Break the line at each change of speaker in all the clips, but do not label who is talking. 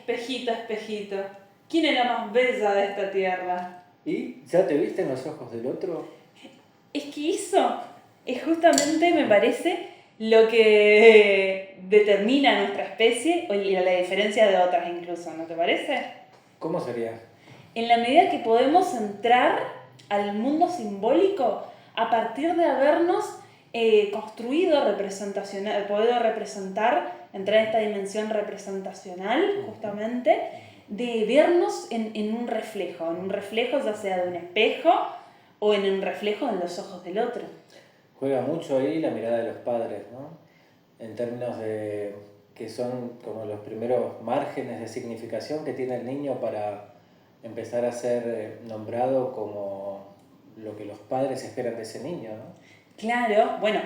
Espejito, espejito, ¿quién es la más bella de esta tierra?
¿Y ya te viste en los ojos del otro?
Es que eso es justamente, me parece, lo que determina a nuestra especie y la diferencia de otras incluso, ¿no te parece?
¿Cómo sería?
En la medida que podemos entrar al mundo simbólico a partir de habernos construido representacional, podido representar, entrar en esta dimensión representacional justamente, de vernos en un reflejo ya sea de un espejo o en un reflejo en los ojos del otro.
Juega mucho ahí la mirada de los padres, ¿no? En términos de que son como los primeros márgenes de significación que tiene el niño para empezar a ser nombrado como lo que los padres esperan de ese niño, ¿no?
Claro, bueno,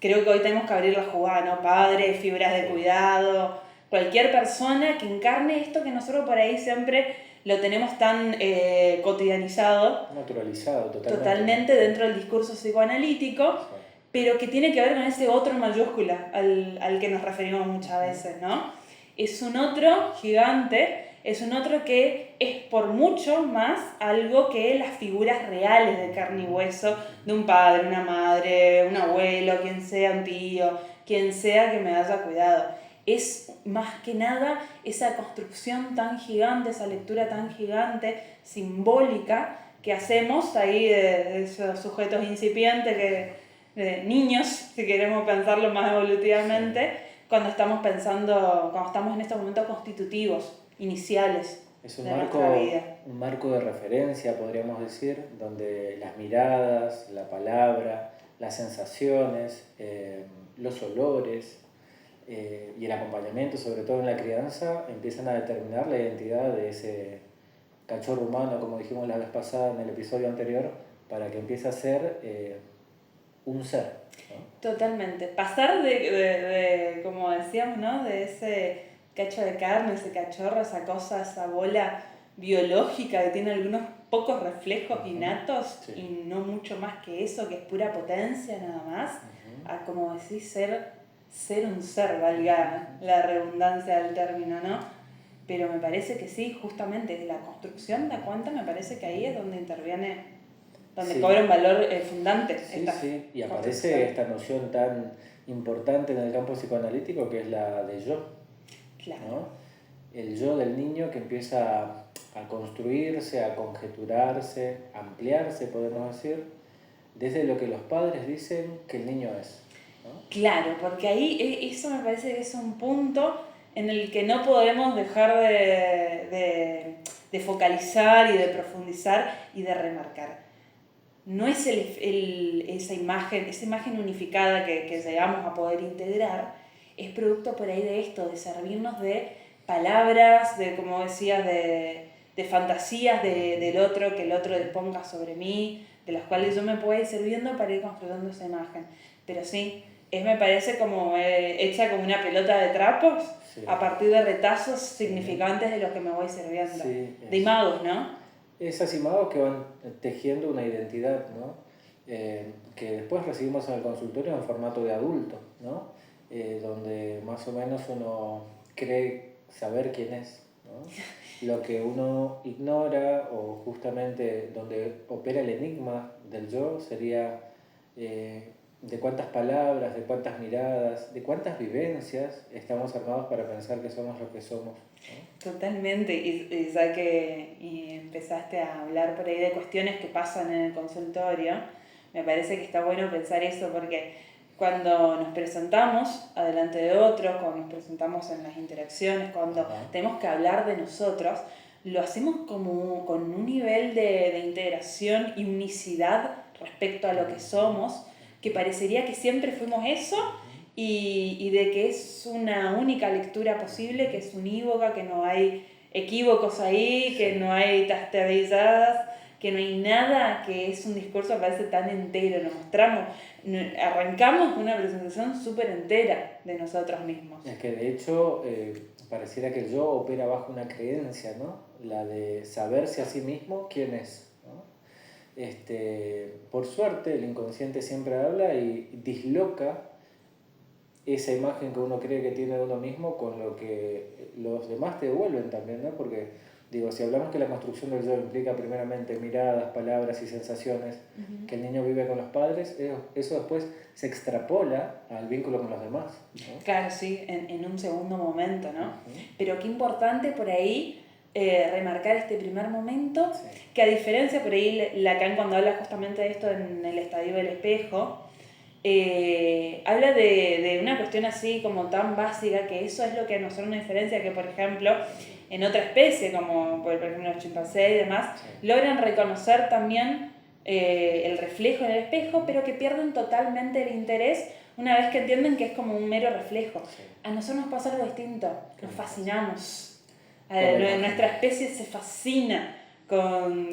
creo que hoy tenemos que abrir la jugada, ¿no? Padres, figuras de cuidado, cualquier persona que encarne esto que nosotros por ahí siempre lo tenemos tan cotidianizado.
Naturalizado, totalmente.
Totalmente dentro del discurso psicoanalítico, sí, pero que tiene que ver con ese otro mayúscula al que nos referimos muchas veces, ¿no? Es un otro gigante, es un otro que es por mucho más algo que las figuras reales de carne y hueso de un padre, una madre, un abuelo, quien sea, un tío, quien sea que me haya cuidado. Es más que nada esa construcción tan gigante, esa lectura tan gigante, simbólica, que hacemos ahí de esos sujetos incipientes, de niños, si queremos pensarlo más evolutivamente, cuando estamos en estos momentos constitutivos, iniciales de nuestra vida.
Un marco de referencia, podríamos decir, donde las miradas, la palabra, las sensaciones, los olores y el acompañamiento, sobre todo en la crianza, empiezan a determinar la identidad de ese cachorro humano, como dijimos la vez pasada en el episodio anterior, para que empiece a ser un ser, ¿no?
Totalmente. Pasar de, como decíamos, ¿no? De ese cacho de carne, ese cachorro, esa cosa, esa bola biológica que tiene algunos pocos reflejos innatos, sí, y no mucho más que eso, que es pura potencia nada más, a, como decís, ser un ser, valga la redundancia del término, ¿no? Pero me parece que sí, justamente de la construcción de la cuenta, me parece que ahí es donde interviene, donde sí, cobra un valor fundante.
Sí, sí, y aparece esta noción tan importante en el campo psicoanalítico que es la de yo.
Claro.
¿No? El yo del niño que empieza a construirse, a conjeturarse, a ampliarse, podemos decir, desde lo que los padres dicen que el niño es, ¿no?
Claro, porque ahí eso me parece que es un punto en el que no podemos dejar de focalizar y de profundizar y de remarcar. No es esa imagen unificada que llegamos a poder integrar, es producto por ahí de esto, de servirnos de palabras, de, como decías, de fantasías del otro, que el otro ponga sobre mí, de las cuales yo me puedo ir sirviendo para ir construyendo esa imagen. Pero sí, me parece como hecha como una pelota de trapos, sí, a partir de retazos significantes de los que me voy sirviendo.
Sí,
de imagos, ¿no?
Esas imágenes que van tejiendo una identidad, ¿no? Que después recibimos en el consultorio en formato de adulto, ¿no? Donde más o menos uno cree saber quién es, ¿no? Lo que uno ignora o justamente donde opera el enigma del yo sería de cuántas palabras, de cuántas miradas, de cuántas vivencias estamos armados para pensar que somos lo que somos, ¿no?
Totalmente, y ya que empezaste a hablar por ahí de cuestiones que pasan en el consultorio, me parece que está bueno pensar eso porque cuando nos presentamos adelante de otros, cuando nos presentamos en las interacciones, cuando tenemos que hablar de nosotros, lo hacemos como con un nivel de integración y unicidad respecto a lo que somos, que parecería que siempre fuimos eso y de que es una única lectura posible, que es unívoca, que no hay equívocos ahí, que no hay trastabilladas, que no hay nada, que es un discurso que parece tan entero, nos mostramos, arrancamos con una presentación súper entera de nosotros mismos.
Es que de hecho pareciera que el yo opera bajo una creencia, ¿no? La de saberse a sí mismo quién es, ¿no? Por suerte el inconsciente siempre habla y disloca esa imagen que uno cree que tiene de uno mismo con lo que los demás te devuelven también, ¿no? Porque, digo, si hablamos que la construcción del yo implica primeramente miradas, palabras y sensaciones que el niño vive con los padres, eso después se extrapola al vínculo con los demás, ¿no?
Claro, sí, en un segundo momento, ¿no? Pero qué importante por ahí remarcar este primer momento, que a diferencia por ahí Lacan cuando habla justamente de esto en el estadio del espejo, habla de una cuestión así como tan básica, que eso es lo que a nosotros nos diferencia, que por ejemplo en otra especie, como por ejemplo los chimpancés y demás, logran reconocer también el reflejo en el espejo, pero que pierden totalmente el interés una vez que entienden que es como un mero reflejo. A nosotros nos pasa algo distinto, nos fascinamos. Nuestra especie se fascina,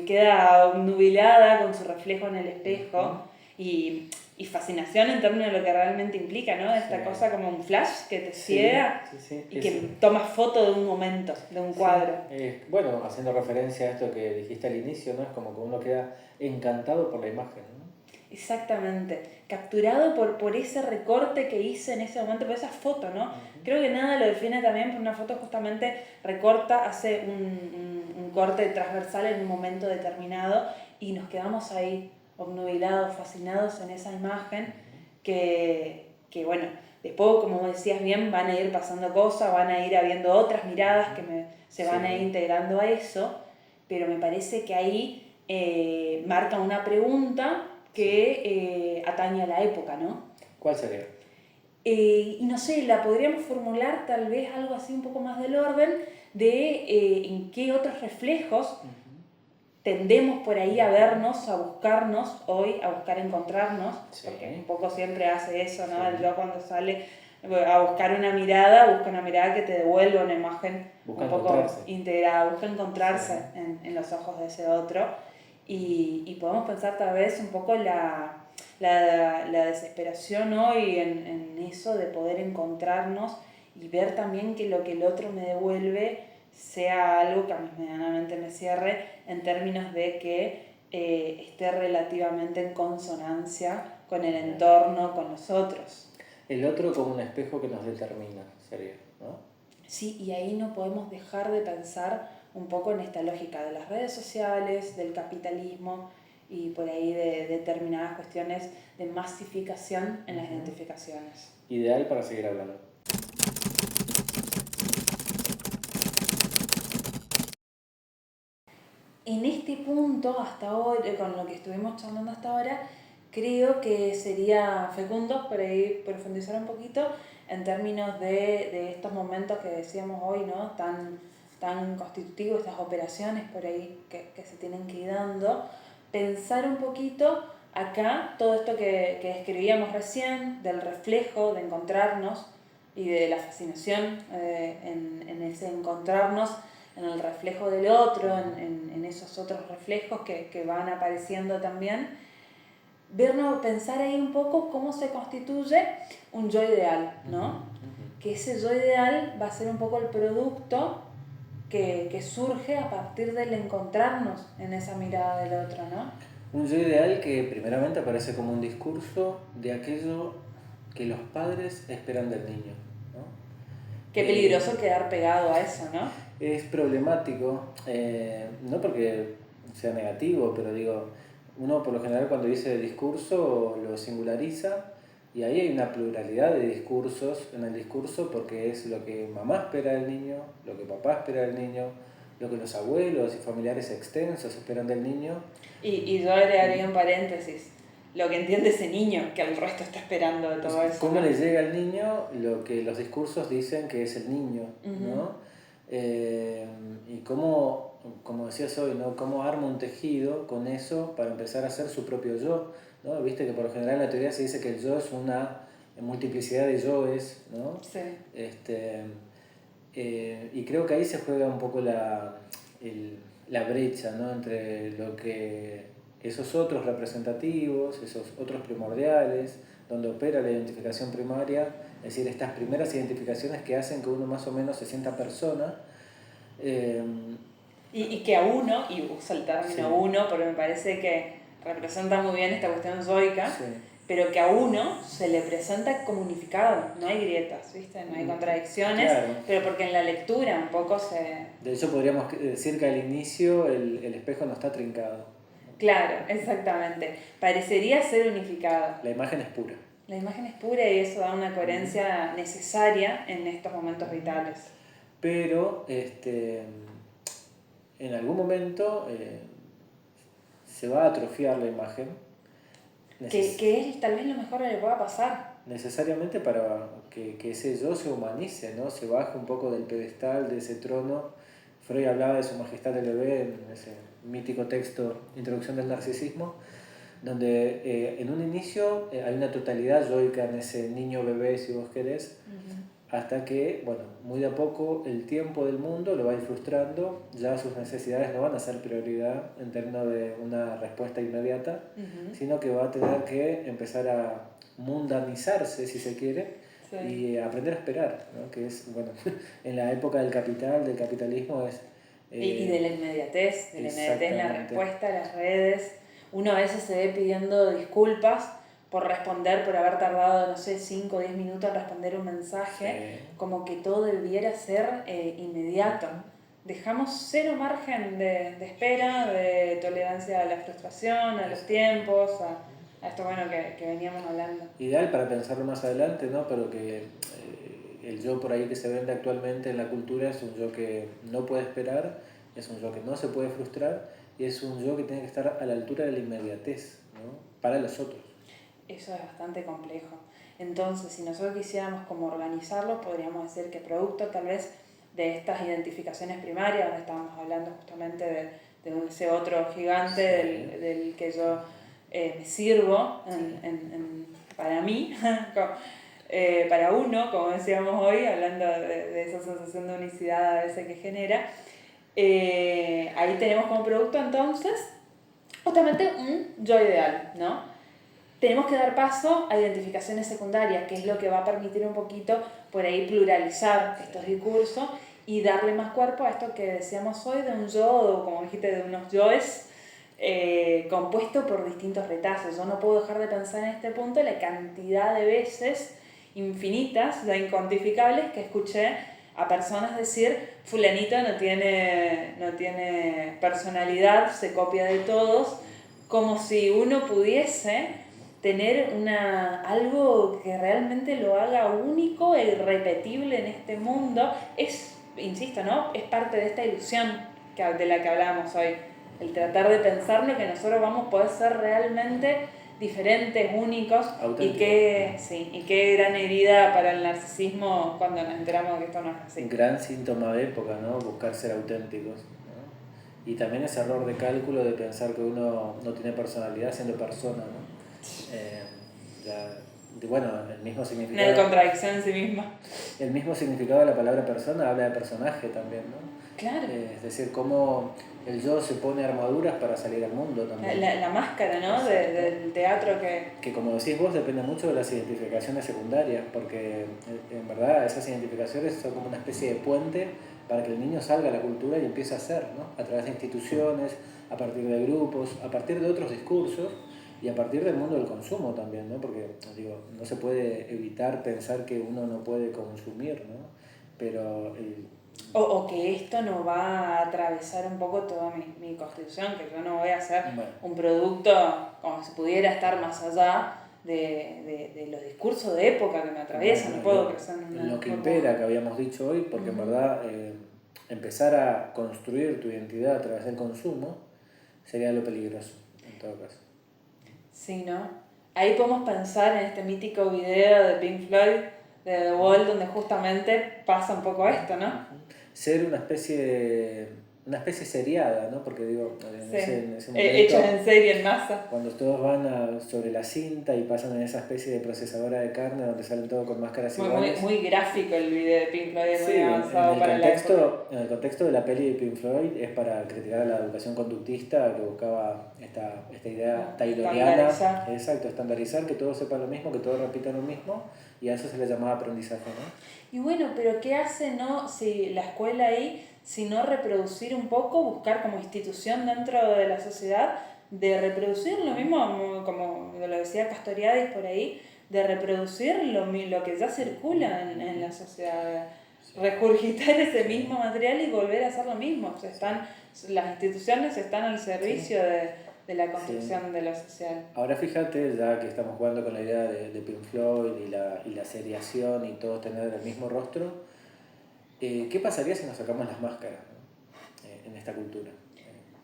queda obnubilada con su reflejo en el espejo y fascinación en términos de lo que realmente implica, ¿no? Esta cosa como un flash que te ciega y que tomas foto de un momento, de un cuadro.
Bueno, haciendo referencia a esto que dijiste al inicio, ¿no? Es como que uno queda encantado por la imagen, ¿no?
Exactamente, capturado por ese recorte que hice en ese momento, por esa foto, ¿no? Creo que nada lo define también, por una foto justamente recorta, hace un corte transversal en un momento determinado y nos quedamos ahí obnubilados, fascinados en esa imagen que bueno, después, como decías bien, van a ir pasando cosas, van a ir habiendo otras miradas que se van a ir integrando a eso, pero me parece que ahí marca una pregunta que atañe a la época, ¿no?
¿Cuál sería?
Y no sé, la podríamos formular tal vez algo así un poco más del orden de en qué otros reflejos tendemos por ahí a vernos, a buscarnos hoy, a buscar encontrarnos, porque un poco siempre hace eso, ¿no? El yo cuando sale a buscar una mirada, busca una mirada que te devuelva una imagen un poco integrada, busca encontrarse en los ojos de ese otro y podemos pensar tal vez un poco la desesperación hoy en eso de poder encontrarnos y ver también que lo que el otro me devuelve sea algo que a mí medianamente me cierre en términos de que esté relativamente en consonancia con el entorno, con los otros.
El otro como un espejo que nos determina, sería, ¿no?
Sí, y ahí no podemos dejar de pensar un poco en esta lógica de las redes sociales, del capitalismo y por ahí de determinadas cuestiones de masificación en las identificaciones.
Ideal para seguir hablando.
En este punto, hasta hoy, con lo que estuvimos charlando hasta ahora, creo que sería fecundo por ahí profundizar un poquito en términos de estos momentos que decíamos hoy, ¿no? Tan constitutivos, estas operaciones por ahí que se tienen que ir dando. Pensar un poquito acá todo esto que describíamos recién, del reflejo, de encontrarnos y de la fascinación en ese encontrarnos, en el reflejo del otro, en esos otros reflejos que van apareciendo también, pensar ahí un poco cómo se constituye un yo ideal, ¿no? Que ese yo ideal va a ser un poco el producto que surge a partir del encontrarnos en esa mirada del otro, ¿no?
Un yo ideal que primeramente aparece como un discurso de aquello que los padres esperan del niño, ¿no?
Qué peligroso quedar pegado a eso, ¿no?
Es problemático, no porque sea negativo, pero digo, uno por lo general cuando dice discurso lo singulariza y ahí hay una pluralidad de discursos en el discurso porque es lo que mamá espera del niño, lo que papá espera del niño, lo que los abuelos y familiares extensos esperan del niño.
Y yo agregaría un paréntesis, lo que entiende ese niño, que el resto está esperando de todo eso.
¿Cómo le llega al niño lo que los discursos dicen que es el niño, ¿no? Y cómo, como decías hoy, ¿no? Cómo arma un tejido con eso para empezar a hacer su propio yo, ¿no? Viste que por lo general en la teoría se dice que el yo es una multiplicidad de yoes, ¿no?
Sí.
Y creo que ahí se juega un poco la brecha, ¿no? Entre lo que esos otros representativos, esos otros primordiales, donde opera la identificación primaria, es decir, estas primeras identificaciones que hacen que uno más o menos se sienta persona.
Y que a uno, y uso el término uno, porque me parece que representa muy bien esta cuestión yoica, pero que a uno se le presenta como unificado, no hay grietas, ¿viste? No hay contradicciones,
claro.
pero porque en la lectura un poco se...
De hecho, podríamos decir que al inicio el espejo no está trincado.
Claro, exactamente. Parecería ser unificado.
La imagen es pura.
La imagen es pura y eso da una coherencia necesaria en estos momentos vitales.
Pero en algún momento se va a atrofiar la imagen.
Que es tal vez lo mejor que le pueda pasar.
Necesariamente para que ese yo se humanice, ¿no? Se baje un poco del pedestal, de ese trono. Freud hablaba de su majestad el bebé en ese mítico texto Introducción del Narcisismo, donde en un inicio hay una totalidad yoica en ese niño bebé, si vos querés, hasta que, bueno, muy de a poco el tiempo del mundo lo va a ir frustrando, ya sus necesidades no van a ser prioridad en términos de una respuesta inmediata, sino que va a tener que empezar a mundanizarse, si se quiere, y aprender a esperar, ¿no? Que es, bueno, en la época del capital, del capitalismo es...
y de la inmediatez en la respuesta a las redes. Uno a veces se ve pidiendo disculpas por responder, por haber tardado, no sé, 5 o 10 minutos en responder un mensaje, como que todo debiera ser inmediato. Dejamos cero margen de espera, de tolerancia a la frustración, a los tiempos, a esto bueno que veníamos hablando.
Ideal para pensarlo más adelante, ¿no? Pero que el yo por ahí que se vende actualmente en la cultura es un yo que no puede esperar, es un yo que no se puede frustrar y es un yo que tiene que estar a la altura de la inmediatez, ¿no? Para los otros.
Eso es bastante complejo. Entonces, si nosotros quisiéramos como organizarlo, podríamos decir que producto tal vez de estas identificaciones primarias, donde estábamos hablando justamente de ese otro gigante del que yo me sirvo para mí, para uno, como decíamos hoy, hablando de esa sensación de unicidad a veces que genera, ahí tenemos como producto entonces justamente un yo ideal, ¿no? Tenemos que dar paso a identificaciones secundarias, que es lo que va a permitir un poquito por ahí pluralizar estos discursos y darle más cuerpo a esto que decíamos hoy de un yo, o como dijiste, de unos yoes compuesto por distintos retazos. Yo no puedo dejar de pensar en este punto la cantidad de veces infinitas, ya incuantificables, que escuché a personas decir fulanito no tiene personalidad, se copia de todos, como si uno pudiese tener algo que realmente lo haga único e irrepetible en este mundo. Es, insisto, ¿no? Es parte de esta ilusión de la que hablábamos hoy. El tratar de pensarlo que nosotros vamos a poder ser realmente diferentes, únicos, y qué gran herida para el narcisismo cuando nos enteramos de que esto no es así.
Un gran síntoma de época, ¿no? Buscar ser auténticos, ¿no? Y también ese error de cálculo de pensar que uno no tiene personalidad siendo persona, ¿no? Bueno, el mismo significado...
Una contradicción en sí misma.
El mismo significado de la palabra persona habla de personaje también, ¿no?
Claro.
Es decir, cómo el yo se pone armaduras para salir al mundo también.
La máscara, ¿no? Del teatro
que como decís vos depende mucho de las identificaciones secundarias, porque en verdad esas identificaciones son como una especie de puente para que el niño salga a la cultura y empiece a ser, ¿no? A través de instituciones, a partir de grupos, a partir de otros discursos y a partir del mundo del consumo también, ¿no? Porque digo, no se puede evitar pensar que uno no puede consumir, ¿no? Pero...
O que esto no va a atravesar un poco toda mi constitución, que yo no voy a hacer un producto como si pudiera estar más allá de los discursos de época que me atraviesan. No puedo pensar en
lo que impera, que habíamos dicho hoy, porque en verdad empezar a construir tu identidad a través del consumo sería lo peligroso, en todo caso.
Sí, ¿no? Ahí podemos pensar en este mítico video de Pink Floyd, de The Wall, donde justamente pasa un poco esto, ¿no?
Ser una especie seriada, ¿no? Porque digo, en ese momento...
Hechos en serie, en masa.
Cuando todos van sobre la cinta y pasan en esa especie de procesadora de carne donde salen todos con máscaras iguales.
Muy gráfico el video de Pink Floyd, muy avanzado
en el contexto de la peli de Pink Floyd es para criticar a la educación conductista que buscaba esta idea tayloriana. Exacto, estandarizar, que todos sepan lo mismo, que todos repitan lo mismo, y a eso se le llamaba aprendizaje, ¿no?
Y bueno, pero ¿qué hace si la escuela ahí, si no reproducir un poco, buscar como institución dentro de la sociedad de reproducir lo mismo, como lo decía Castoriadis por ahí, de reproducir lo que ya circula en la sociedad, regurgitar ese mismo material y volver a hacer lo mismo. O sea, las instituciones están al servicio de la construcción de lo social.
Ahora fíjate, ya que estamos jugando con la idea de Pink Floyd y la seriación y todo tener el mismo rostro, ¿qué pasaría si nos sacamos las máscaras, ¿no? En esta cultura?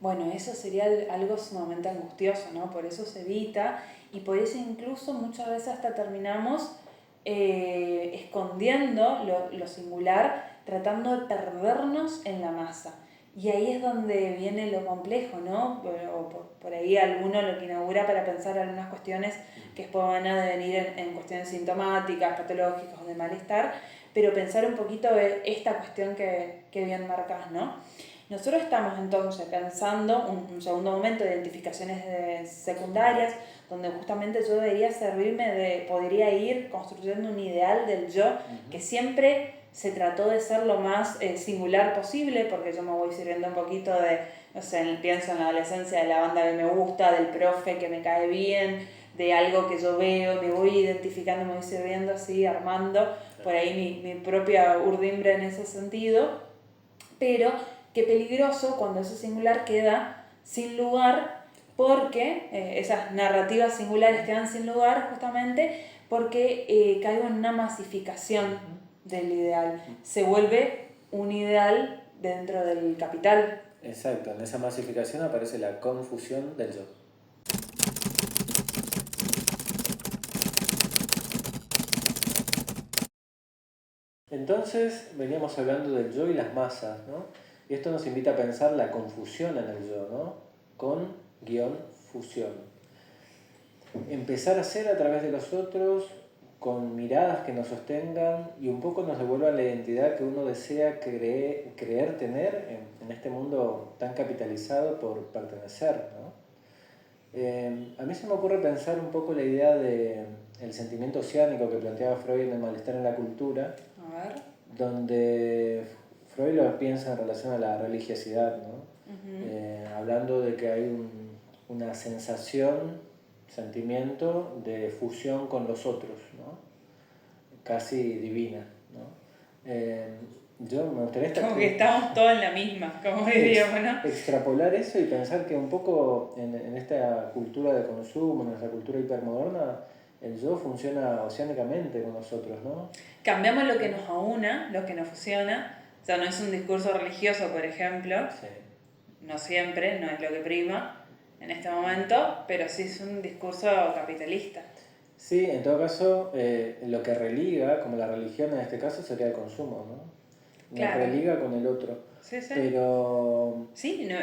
Bueno, eso sería algo sumamente angustioso, ¿no? Por eso se evita y por eso incluso muchas veces hasta terminamos escondiendo lo singular, tratando de perdernos en la masa. Y ahí es donde viene lo complejo, ¿no? O por ahí alguno lo que inaugura para pensar algunas cuestiones que después van a devenir en cuestiones sintomáticas, patológicas o de malestar, pero pensar un poquito de esta cuestión que bien marcas, ¿no? Nosotros estamos entonces pensando un segundo momento de identificaciones secundarias, donde justamente yo podría ir construyendo un ideal del yo que siempre se trató de ser lo más singular posible, porque yo me voy sirviendo un poquito de, no sé, pienso en la adolescencia de la banda que me gusta, del profe que me cae bien, de algo que yo veo, me voy identificando, me voy sirviendo así, armando por ahí mi propia urdimbre en ese sentido, pero qué peligroso cuando ese singular queda sin lugar, porque esas narrativas singulares quedan sin lugar justamente porque caigo en una masificación del ideal. Se vuelve un ideal dentro del capital.
Exacto, en esa masificación aparece la confusión del yo. Entonces veníamos hablando del yo y las masas, ¿no? Y esto nos invita a pensar la confusión en el yo, ¿no? Con guión fusión. Empezar a ser a través de los otros, con miradas que nos sostengan y un poco nos devuelvan la identidad que uno desea creer tener en este mundo tan capitalizado por pertenecer, ¿no? A mí se me ocurre pensar un poco la idea del sentimiento oceánico que planteaba Freud en El malestar en la cultura,
A ver.
donde Freud lo piensa en relación a la religiosidad, ¿no? Hablando de que hay una sentimiento de fusión con los otros, ¿no? Casi divina, ¿no? Yo me gustaría
como que estamos todos en la misma, como diríamos, ¿no?
Extrapolar eso y pensar que un poco en esta cultura de consumo, en nuestra cultura hipermoderna, el yo funciona oceánicamente con nosotros, ¿no?
Cambiamos lo que nos aúna, lo que nos fusiona. O sea, no es un discurso religioso, por ejemplo.
Sí.
No siempre, no es lo que prima en este momento, pero sí es un discurso capitalista.
Sí, en todo caso, lo que religa, como la religión en este caso, sería el consumo, ¿no? Nos religa con el otro.
Sí, sí.
Pero...
Sí, no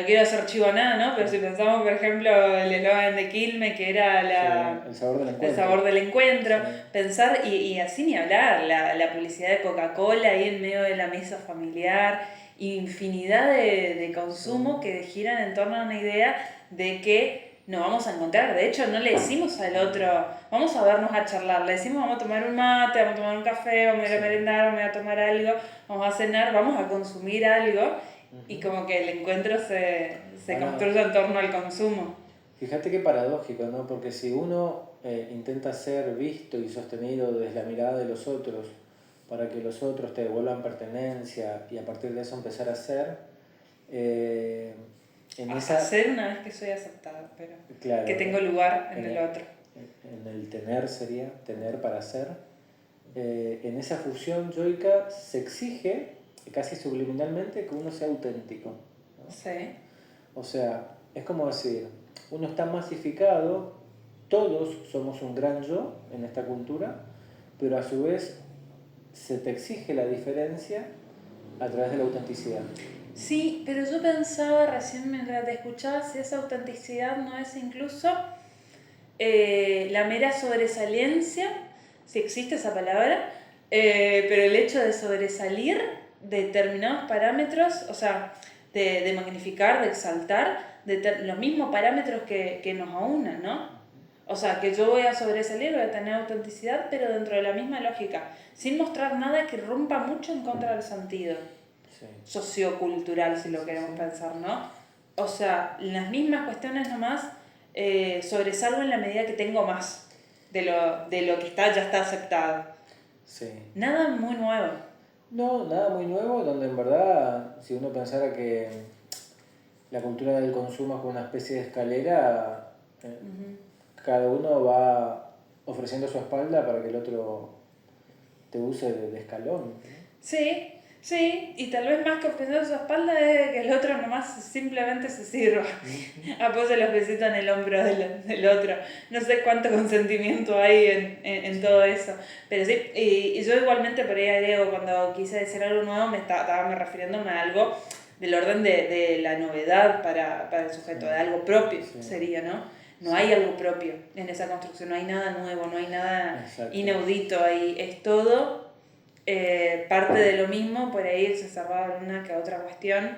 quiero hacer chivo nada, ¿no? Pero si pensamos, por ejemplo, el eslogan de Quilmes, que era
el sabor del encuentro.
El sabor del encuentro. Sí. Pensar, y así ni hablar, la publicidad de Coca-Cola ahí en medio de la mesa familiar, infinidad de consumo que giran en torno a una idea de que nos vamos a encontrar. De hecho, no le decimos al otro, vamos a vernos a charlar, le decimos vamos a tomar un mate, vamos a tomar un café, vamos a ir a merendar, vamos a tomar algo, vamos a cenar, vamos a consumir algo, y como que el encuentro se construye en torno al consumo.
Fíjate qué paradójico, ¿no? Porque si uno intenta ser visto y sostenido desde la mirada de los otros, para que los otros te devuelvan pertenencia y a partir de eso empezar a ser,
hacer una vez que soy aceptada, pero
claro,
que tengo lugar en el otro.
En el tener sería, tener para ser. En esa fusión yoica se exige, casi subliminalmente, que uno sea auténtico, ¿no?
Sí.
O sea, es como decir, uno está masificado, todos somos un gran yo en esta cultura, pero a su vez se te exige la diferencia a través de la autenticidad.
Sí, pero yo pensaba recién mientras te escuchaba si esa autenticidad no es incluso la mera sobresaliencia, si existe esa palabra, pero el hecho de sobresalir determinados parámetros, o sea, de magnificar, de exaltar, los mismos parámetros que nos aunan, ¿no? O sea, que yo voy a sobresalir, voy a tener autenticidad, pero dentro de la misma lógica, sin mostrar nada que rompa mucho en contra del sentido sociocultural, si lo queremos pensar, ¿no? O sea, las mismas cuestiones nomás, sobresalgo en la medida que tengo más de lo que ya está aceptado.
Sí.
Nada muy nuevo.
No, nada muy nuevo, donde en verdad, si uno pensara que la cultura del consumo es como una especie de escalera, cada uno va ofreciendo su espalda para que el otro te use de escalón, ¿no?
Sí, sí, y tal vez más que ofrecer su espalda es que el otro nomás simplemente se sirva. Apoya los besitos en el hombro del otro. No sé cuánto consentimiento hay en todo eso. Pero sí, y yo igualmente por ahí agrego, cuando quise decir algo nuevo, estaba refiriéndome a algo del orden de la novedad para el sujeto, de algo propio sería, ¿no? No hay algo propio en esa construcción, no hay nada nuevo, no hay nada inaudito ahí, es todo parte de lo mismo, por ahí se cerraba una que otra cuestión,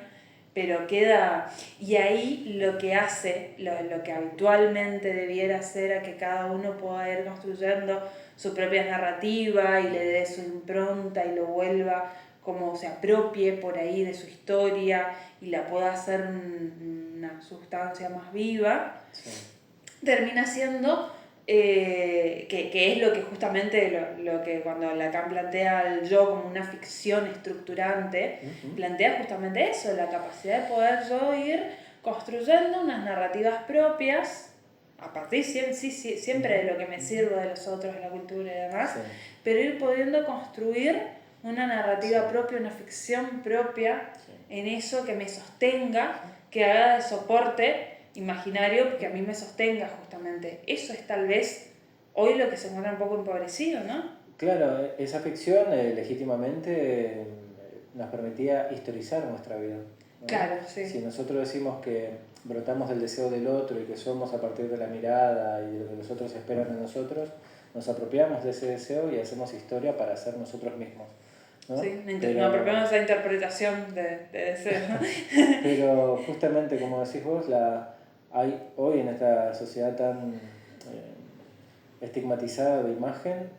pero queda, y ahí lo que hace, lo que habitualmente debiera hacer a que cada uno pueda ir construyendo su propia narrativa y le dé su impronta y lo vuelva como se apropie por ahí de su historia y la pueda hacer una sustancia más viva, termina siendo que es lo que justamente lo que cuando Lacan plantea el yo como una ficción estructurante, plantea justamente eso, la capacidad de poder yo ir construyendo unas narrativas propias a partir siempre de lo que me sirvo de los otros, de la cultura y demás, pero ir pudiendo construir una narrativa propia, una ficción propia en eso que me sostenga, que haga de soporte imaginario que a mí me sostenga justamente. Eso es tal vez hoy lo que se encuentra un poco empobrecido, ¿no?
Claro, esa ficción legítimamente nos permitía historizar nuestra vida, ¿no?
Claro, sí.
Si nosotros decimos que brotamos del deseo del otro y que somos a partir de la mirada y de lo que los otros esperan de nosotros, nos apropiamos de ese deseo y hacemos historia para ser nosotros mismos, ¿no?
Sí, nos apropiamos de esa interpretación de deseo.
Pero justamente como decís vos, hay hoy en esta sociedad tan estigmatizada de imagen,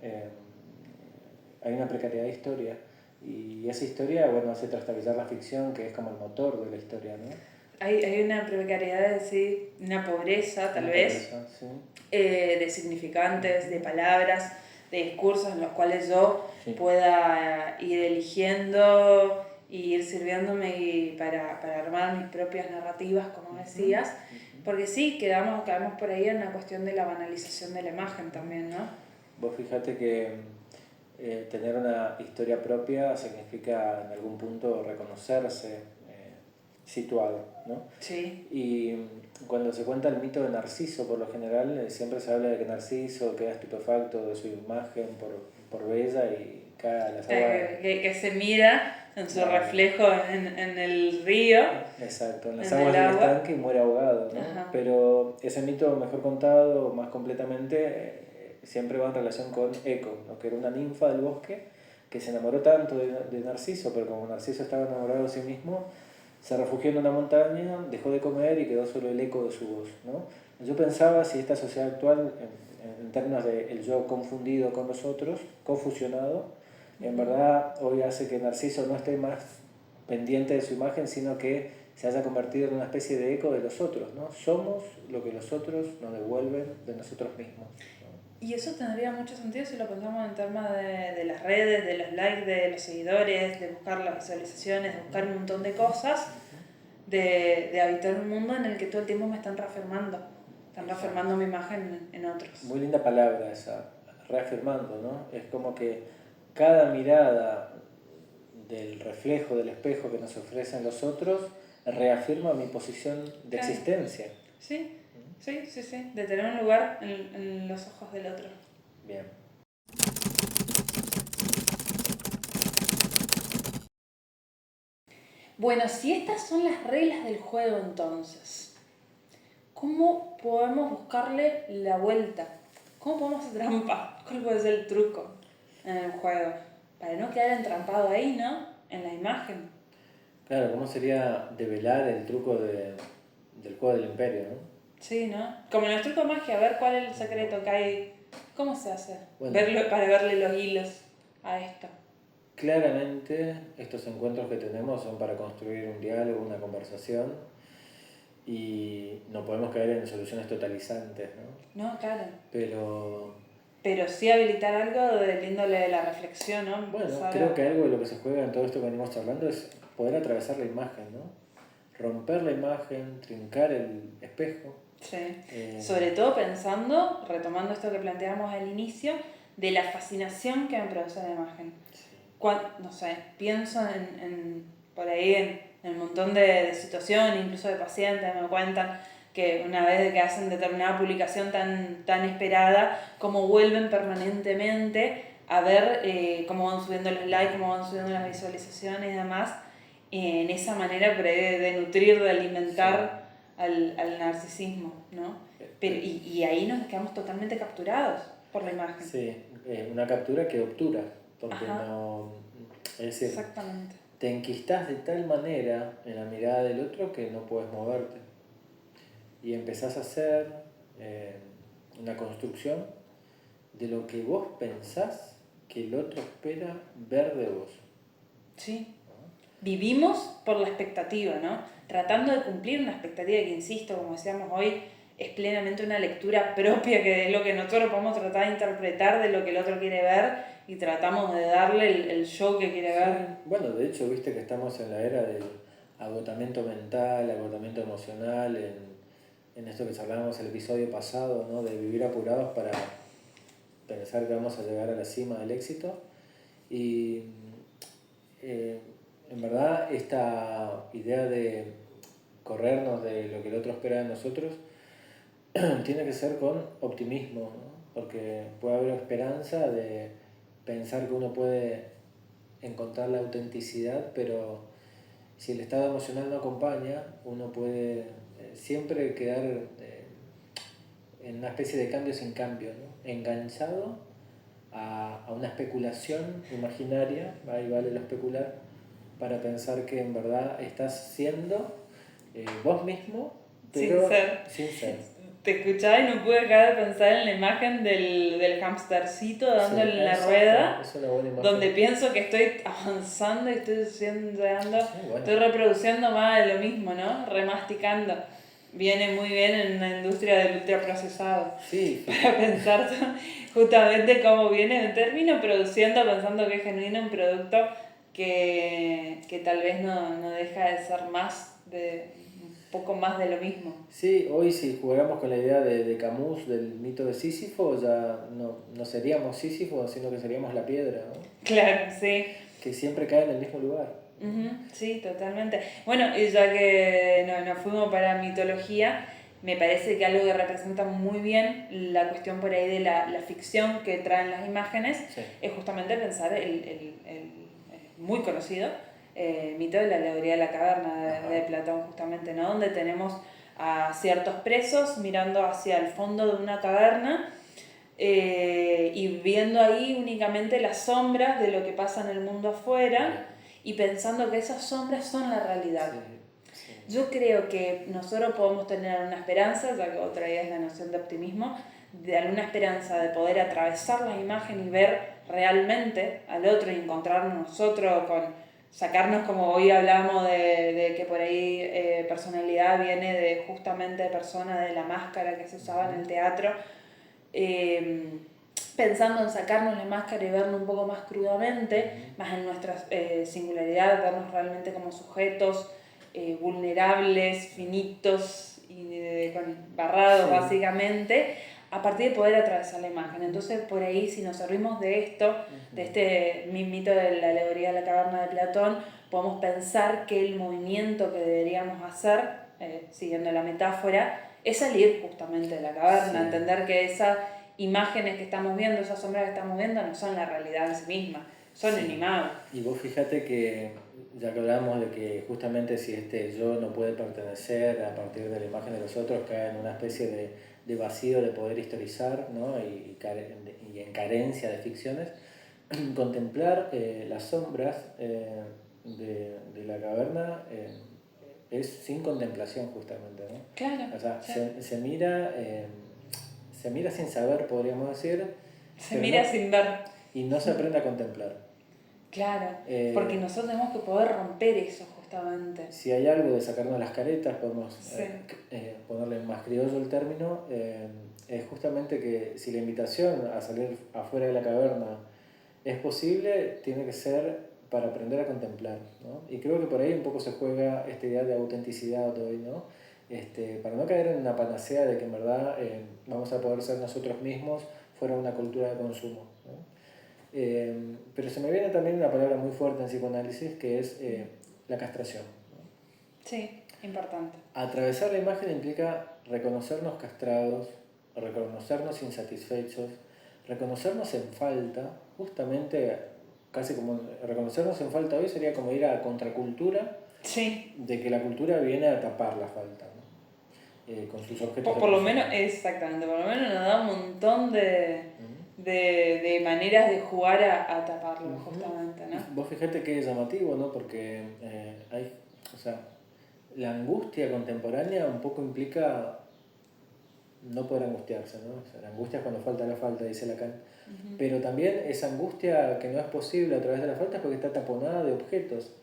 hay una precariedad de historia. Y esa historia, bueno, hace trastabillar la ficción, que es como el motor de la historia, ¿no?
Hay una precariedad, sí, una pobreza tal vez,
sí.
De significantes, de palabras, de discursos en los cuales yo pueda ir eligiendo y ir sirviéndome para armar mis propias narrativas, como decías, porque sí, quedamos por ahí en la cuestión de la banalización de la imagen también, ¿no?
Vos fíjate que tener una historia propia significa en algún punto reconocerse situado, ¿no?
Sí.
Y cuando se cuenta el mito de Narciso, por lo general, siempre se habla de que Narciso queda estupefacto de su imagen por bella y cae a las aguas.
Que se mira en su reflejo en el río.
Exacto, en las aguas del estanque y muere ahogado, ¿no? Pero ese mito, mejor contado, más completamente, siempre va en relación con Eco, ¿no? Que era una ninfa del bosque que se enamoró tanto de Narciso, pero como Narciso estaba enamorado de sí mismo, se refugió en una montaña, dejó de comer y quedó solo el eco de su voz, ¿no? Yo pensaba si esta sociedad actual, en términos de el yo confundido con los otros, confusionado, en verdad hoy hace que Narciso no esté más pendiente de su imagen, sino que se haya convertido en una especie de eco de los otros, ¿no? Somos lo que los otros nos devuelven de nosotros mismos, ¿no?
Y eso tendría mucho sentido si lo pensamos en términos de las redes, de los likes, de los seguidores, de buscar las visualizaciones, de buscar un montón de cosas, de habitar un mundo en el que todo el tiempo me están reafirmando mi imagen en otros.
Muy linda palabra esa, reafirmando, ¿no? Es como que cada mirada del reflejo, del espejo que nos ofrecen los otros, reafirma mi posición de existencia.
Sí, de tener un lugar en los ojos del otro.
Bien.
Bueno, si estas son las reglas del juego entonces, ¿cómo podemos buscarle la vuelta? ¿Cómo podemos hacer trampa? ¿Cuál puede ser el truco en el juego? Para no quedar entrampado ahí, ¿no? En la imagen.
Claro, ¿cómo sería develar el truco del juego del imperio, ¿no?
Sí, ¿no? Como en el truco de magia, a ver cuál es el secreto que hay. ¿Cómo se hace?
Bueno,
Para verle los hilos a esto.
claramente estos encuentros que tenemos son para construir un diálogo, una conversación, y no podemos caer en soluciones totalizantes, ¿no?
No, claro.
Pero
sí habilitar algo del índole de la reflexión, ¿no?
bueno, creo que algo de lo que se juega en todo esto que venimos charlando es poder atravesar la imagen, ¿no? Romper la imagen, trincar el espejo.
Sí. Sobre todo pensando, retomando esto que planteamos al inicio, de la fascinación que me produce la imagen.
Sí.
No sé, pienso por ahí en un montón de situaciones, incluso de pacientes, me cuentan que una vez que hacen determinada publicación tan esperada, cómo vuelven permanentemente a ver cómo van subiendo los likes, cómo van subiendo las visualizaciones y demás, en esa manera por ahí de nutrir, de alimentar al narcisismo, ¿no? Y ahí nos quedamos totalmente capturados por la imagen.
Sí, una captura que obtura, porque no... Es decir,
exactamente.
Te enquistás de tal manera en la mirada del otro que no puedes moverte. Y empezás a hacer una construcción de lo que vos pensás que el otro espera ver de vos.
Sí. Vivimos por la expectativa, ¿no? Tratando de cumplir una expectativa que, insisto, como decíamos hoy, es plenamente una lectura propia que es lo que nosotros podemos tratar de interpretar de lo que el otro quiere ver y tratamos de darle el show que quiere ver.
Bueno, de hecho, viste que estamos en la era del agotamiento mental, agotamiento emocional, en esto que hablábamos el episodio pasado, ¿no? De vivir apurados para pensar que vamos a llegar a la cima del éxito. Y en verdad esta idea de corrernos de lo que el otro espera de nosotros tiene que ser con optimismo, ¿no? Porque puede haber esperanza de pensar que uno puede encontrar la autenticidad, pero si el estado emocional no acompaña, uno puede siempre quedar en una especie de cambio sin cambio, ¿no? Enganchado a una especulación imaginaria, ahí vale lo especular, para pensar que en verdad estás siendo vos mismo, pero sin ser.
Te escuchaba y no pude dejar de pensar en la imagen del hamstercito dándole en la rueda,
es una buena imagen.
donde pienso que estoy avanzando y estoy estoy reproduciendo más de lo mismo, ¿no? Remasticando. Viene muy bien en la industria del ultraprocesado.
Sí.
Para pensar justamente cómo viene, termino produciendo pensando que es genuino un producto que tal vez no deja de ser un poco más de lo mismo.
Sí, hoy si jugáramos con la idea de Camus, del mito de Sísifo, ya no seríamos Sísifo, sino que seríamos la piedra, ¿no?
Claro, sí.
Que siempre cae en el mismo lugar.
Sí, totalmente. Bueno, y ya que nos fuimos para mitología, me parece que algo que representa muy bien la cuestión por ahí de la ficción que traen las imágenes es justamente pensar el muy conocido mito de la alegoría de la caverna de Platón, justamente, ¿no? Donde tenemos a ciertos presos mirando hacia el fondo de una caverna y viendo ahí únicamente las sombras de lo que pasa en el mundo afuera y pensando que esas sombras son la realidad. Yo creo que nosotros podemos tener una esperanza, ya que otra idea es la noción de optimismo, de alguna esperanza de poder atravesar la imagen y ver realmente al otro y encontrarnos nosotros sacarnos, como hoy hablamos de que por ahí personalidad viene de justamente persona de la máscara que se usaba en el teatro, pensando en sacarnos la máscara y vernos un poco más crudamente, más en nuestra singularidad, vernos realmente como sujetos vulnerables, finitos y barrados básicamente, a partir de poder atravesar la imagen. Entonces por ahí, si nos servimos de esto, de este mito de la alegoría de la caverna de Platón, podemos pensar que el movimiento que deberíamos hacer, siguiendo la metáfora, es salir justamente de la caverna, entender que esas imágenes que estamos viendo, esas sombras que estamos viendo, no son la realidad en sí misma, son animadas.
Y vos fíjate que, ya que hablamos de que justamente si este yo no puede pertenecer a partir de la imagen de los otros, cae en una especie de vacío de poder historizar, ¿no? y en carencia de ficciones, contemplar las sombras de la caverna es sin contemplación justamente, ¿no?
Claro.
O sea, se mira sin saber, podríamos decir.
Se mira sin ver.
Y no se aprende a contemplar.
Claro, porque nosotros tenemos que poder romper eso justamente.
Si hay algo de sacarnos las caretas, podemos
Sí.
ponerle más criollo el término, es justamente que si la invitación a salir afuera de la caverna es posible, tiene que ser para aprender a contemplar, ¿no? Y creo que por ahí un poco se juega esta idea de autenticidad hoy, ¿no? Para no caer en una panacea de que en verdad vamos a poder ser nosotros mismos fuera de una cultura de consumo, ¿no? Pero se me viene también una palabra muy fuerte en psicoanálisis que es la castración, ¿no?
Sí, importante.
Atravesar la imagen implica reconocernos castrados, reconocernos insatisfechos, reconocernos en falta, justamente casi como reconocernos en falta hoy sería como ir a contracultura
Sí.
de que la cultura viene a tapar la falta, ¿no? Con sus objetos de
Por lo
consumo.
menos, exactamente, por lo menos nos da un montón de maneras de jugar a taparlo, justamente, ¿no?
Vos fíjate que es llamativo, ¿no? Porque o sea, la angustia contemporánea un poco implica no poder angustiarse, ¿no? O sea, la angustia es cuando falta la falta, dice Lacan. Pero también esa angustia que no es posible a través de la falta es porque está taponada de objetos.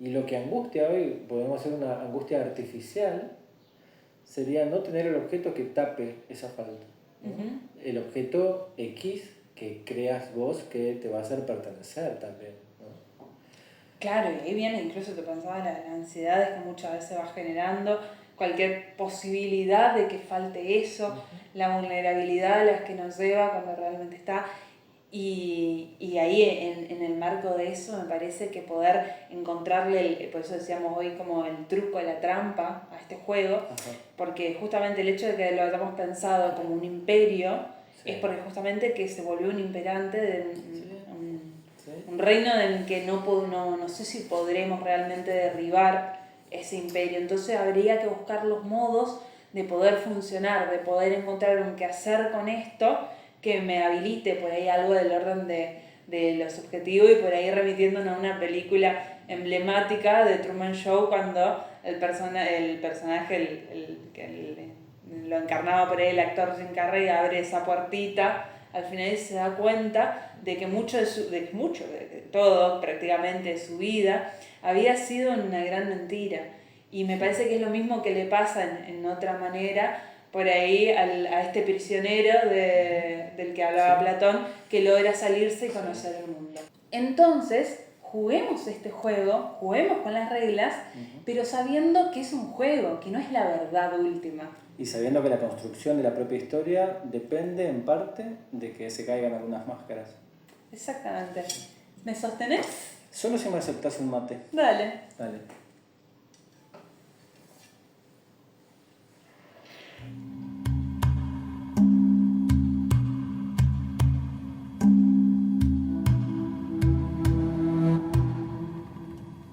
Y lo que angustia hoy, podemos hacer una angustia artificial, sería no tener el objeto que tape esa falta, ¿no? El objeto X que creas vos que te va a hacer pertenecer también, ¿no?
Claro, y ahí viene incluso, te pensaba, la ansiedad que muchas veces va generando, cualquier posibilidad de que falte eso, la vulnerabilidad a la que nos lleva cuando realmente está. Y ahí en el marco de eso me parece que poder encontrarle, por eso decíamos hoy como el truco, la trampa a este juego, porque justamente el hecho de que lo hayamos pensado como un imperio, es porque justamente que se volvió un imperante de un reino en el que no sé si podremos realmente derribar ese imperio. Entonces habría que buscar los modos de poder funcionar, de poder encontrar un qué hacer con esto que me habilite por ahí algo del orden de lo subjetivo, y por ahí remitiéndonos a una película emblemática de Truman Show, cuando el personaje, lo encarnaba por ahí el actor Jim Carrey, abre esa puertita, al final se da cuenta de que de todo prácticamente de su vida había sido una gran mentira. Y me parece que es lo mismo que le pasa en otra manera por ahí a este prisionero del que hablaba Platón, que logra salirse y conocer el mundo. Entonces, juguemos este juego, juguemos con las reglas, pero sabiendo que es un juego, que no es la verdad última.
Y sabiendo que la construcción de la propia historia depende en parte de que se caigan algunas máscaras.
Exactamente. ¿Me sostenés?
Solo si me aceptás un mate.
Dale.
Dale.